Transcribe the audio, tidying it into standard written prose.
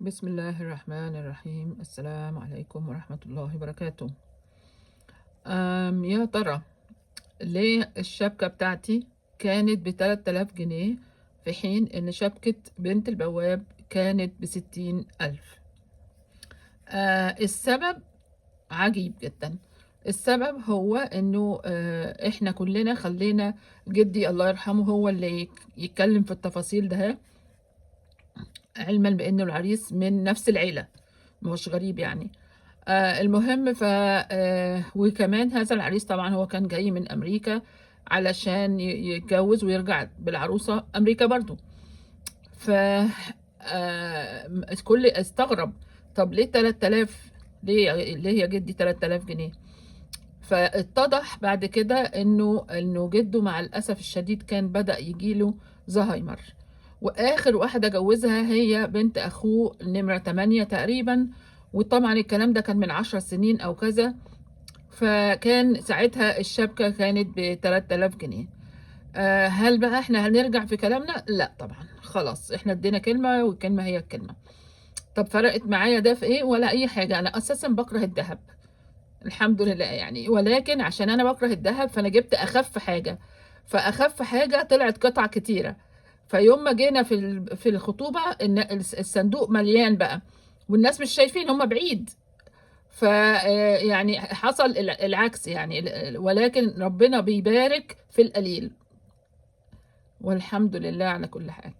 بسم الله الرحمن الرحيم. السلام عليكم ورحمة الله وبركاته. يا ترى ليه الشبكة بتاعتي كانت ب3000 جنيه في حين إن شبكة بنت البواب كانت ب60,000؟ السبب عجيب جدا. السبب هو إنه إحنا كلنا خلينا جدي الله يرحمه هو اللي يتكلم في التفاصيل ده، علما بإنه العريس من نفس العيلة، مش غريب يعني. المهم وكمان هذا العريس طبعا هو كان جاي من أمريكا علشان يتجوز ويرجع بالعروسة أمريكا برضو. ف الكل استغرب، طب ليه 3000؟ ليه يا جدي 3000 جنيه؟ فاتضح بعد كده انه جده مع الاسف الشديد كان بدأ يجيله زهايمر، واخر واحده جوزها هي بنت اخوه نمره 8 تقريبا. وطبعا الكلام ده كان من 10 سنين او كذا. فكان ساعتها الشبكه كانت ب3000 جنيه. هل بقى احنا هنرجع في كلامنا؟ لا طبعا، خلاص احنا ادينا كلمه والكلمه هي الكلمه. طب فرقت معايا ده في ايه؟ ولا اي حاجه، انا اساسا بكره الذهب الحمد لله يعني، ولكن عشان انا بكره الذهب فانا جبت اخف حاجه. فاخف حاجه طلعت قطع كتيره. فيوم ما جينا في الخطوبه ان الصندوق مليان بقى، والناس مش شايفين، هم بعيد. ف يعني حصل العكس يعني، ولكن ربنا بيبارك في القليل، والحمد لله على كل حال.